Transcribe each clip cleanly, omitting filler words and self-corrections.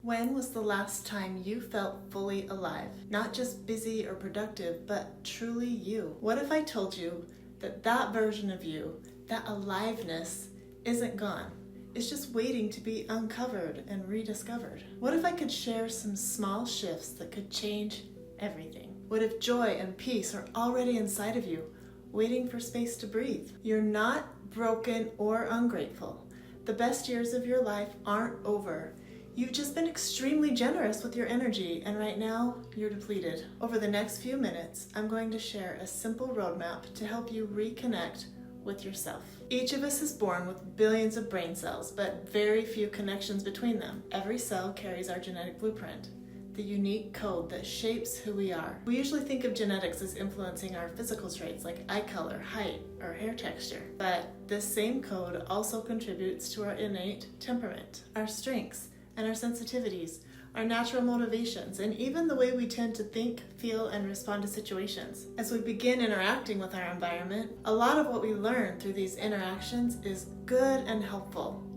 When was the last time you felt fully alive? Not just busy or productive, but truly you. What if I told you that that version of you, that aliveness, isn't gone? It's just waiting to be uncovered and rediscovered. What if I could share some small shifts that could change everything? What if joy and peace are already inside of you, waiting for space to breathe? You're not broken or ungrateful. The best years of your life aren't over. You've just been extremely generous with your energy, and right now, you're depleted. Over the next few minutes, I'm going to share a simple roadmap to help you reconnect with yourself. Each of us is born with billions of brain cells, but very few connections between them. Every cell carries our genetic blueprint, the unique code that shapes who we are. We usually think of genetics as influencing our physical traits like eye color, height, or hair texture. But this same code also contributes to our innate temperament, our strengths, and our sensitivities, our natural motivations, and even the way we tend to think, feel, and respond to situations. As we begin interacting with our environment, a lot of what we learn through these interactions is good and helpful.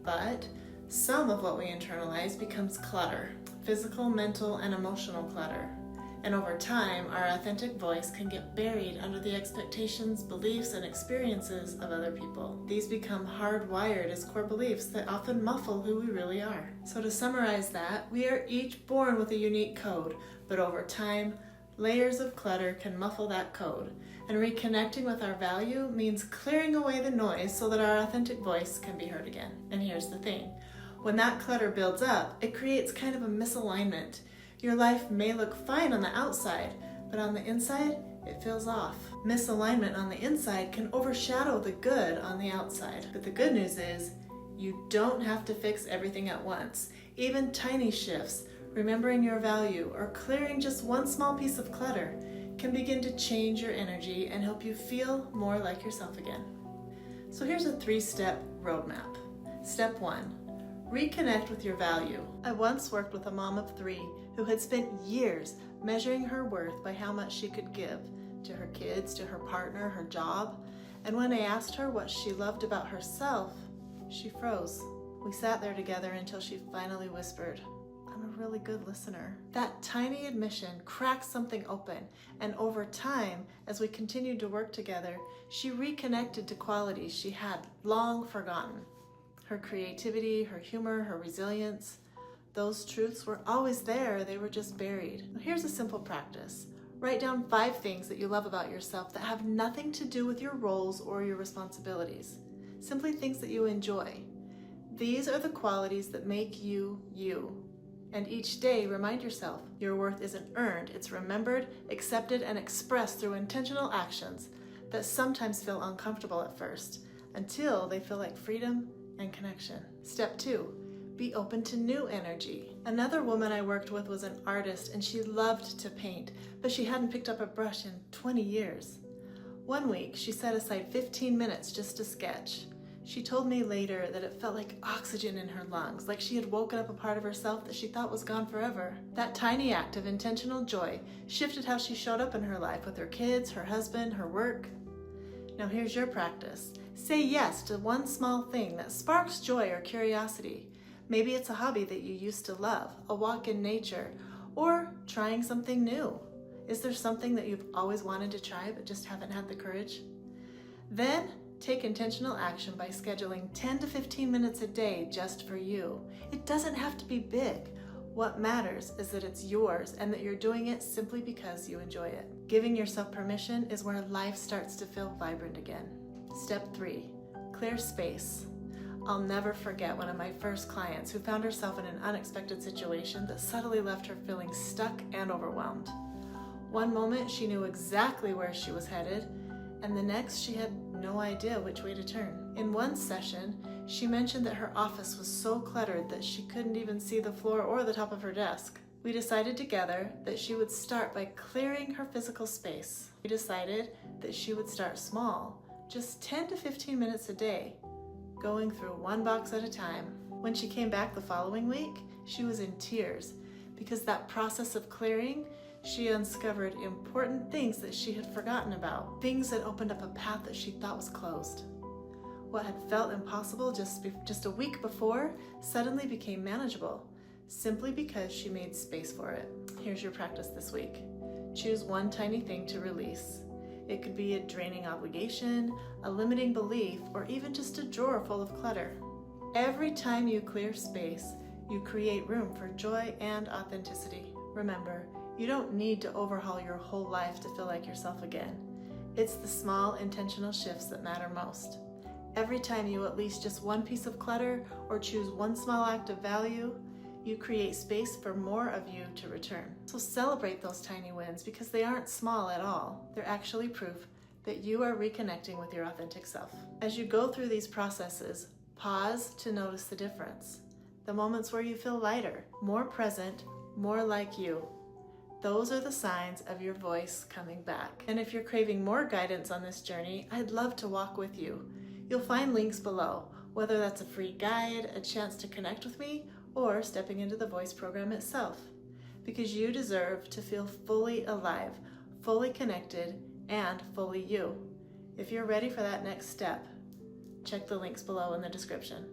But some of what we internalize becomes clutter, physical, mental, and emotional clutter. And over time, our authentic voice can get buried under the expectations, beliefs, and experiences of other people. These become hardwired as core beliefs that often muffle who we really are. So to summarize that, we are each born with a unique code, but over time, layers of clutter can muffle that code. And reconnecting with our value means clearing away the noise so that our authentic voice can be heard again. And here's the thing. When that clutter builds up, it creates kind of a misalignment. Your life may look fine on the outside, but on the inside, it feels off. Misalignment on the inside can overshadow the good on the outside. But the good news is, you don't have to fix everything at once. Even tiny shifts, remembering your value, or clearing just one small piece of clutter can begin to change your energy and help you feel more like yourself again. So here's a 3-step roadmap. Step 1. Reconnect with your value. I once worked with a mom of 3 who had spent years measuring her worth by how much she could give to her kids, to her partner, her job. And when I asked her what she loved about herself, she froze. We sat there together until she finally whispered, "I'm a really good listener." That tiny admission cracked something open, and over time, as we continued to work together, she reconnected to qualities she had long forgotten. Her creativity, her humor, her resilience. Those truths were always there, they were just buried. Here's a simple practice. Write down 5 things that you love about yourself that have nothing to do with your roles or your responsibilities. Simply things that you enjoy. These are the qualities that make you, you. And each day, remind yourself, your worth isn't earned, it's remembered, accepted, and expressed through intentional actions that sometimes feel uncomfortable at first, until they feel like freedom and connection. Step 2, be open to new energy. Another woman I worked with was an artist and she loved to paint, but she hadn't picked up a brush in 20 years. One week, she set aside 15 minutes just to sketch. She told me later that it felt like oxygen in her lungs, like she had woken up a part of herself that she thought was gone forever. That tiny act of intentional joy shifted how she showed up in her life with her kids, her husband, her work. Now here's your practice. Say yes to one small thing that sparks joy or curiosity. Maybe it's a hobby that you used to love, a walk in nature, or trying something new. Is there something that you've always wanted to try but just haven't had the courage? Then take intentional action by scheduling 10 to 15 minutes a day just for you. It doesn't have to be big. What matters is that it's yours and that you're doing it simply because you enjoy it. Giving yourself permission is where life starts to feel vibrant again. Step 3, clear space. I'll never forget one of my first clients who found herself in an unexpected situation that subtly left her feeling stuck and overwhelmed. One moment she knew exactly where she was headed, and the next she had no idea which way to turn. In one session, she mentioned that her office was so cluttered that she couldn't even see the floor or the top of her desk. We decided together that she would start by clearing her physical space. We decided that she would start small, just 10 to 15 minutes a day, going through one box at a time. When she came back the following week, she was in tears because that process of clearing, she uncovered important things that she had forgotten about, things that opened up a path that she thought was closed. What had felt impossible just a week before suddenly became manageable simply because she made space for it. Here's your practice this week. Choose one tiny thing to release. It could be a draining obligation, a limiting belief, or even just a drawer full of clutter. Every time you clear space, you create room for joy and authenticity. Remember, you don't need to overhaul your whole life to feel like yourself again. It's the small, intentional shifts that matter most. Every time you at least just one piece of clutter or choose one small act of value, you create space for more of you to return. So celebrate those tiny wins because they aren't small at all. They're actually proof that you are reconnecting with your authentic self. As you go through these processes, pause to notice the difference. The moments where you feel lighter, more present, more like you. Those are the signs of your voice coming back. And if you're craving more guidance on this journey, I'd love to walk with you. You'll find links below, whether that's a free guide, a chance to connect with me, or stepping into the voice program itself. Because you deserve to feel fully alive, fully connected, and fully you. If you're ready for that next step, check the links below in the description.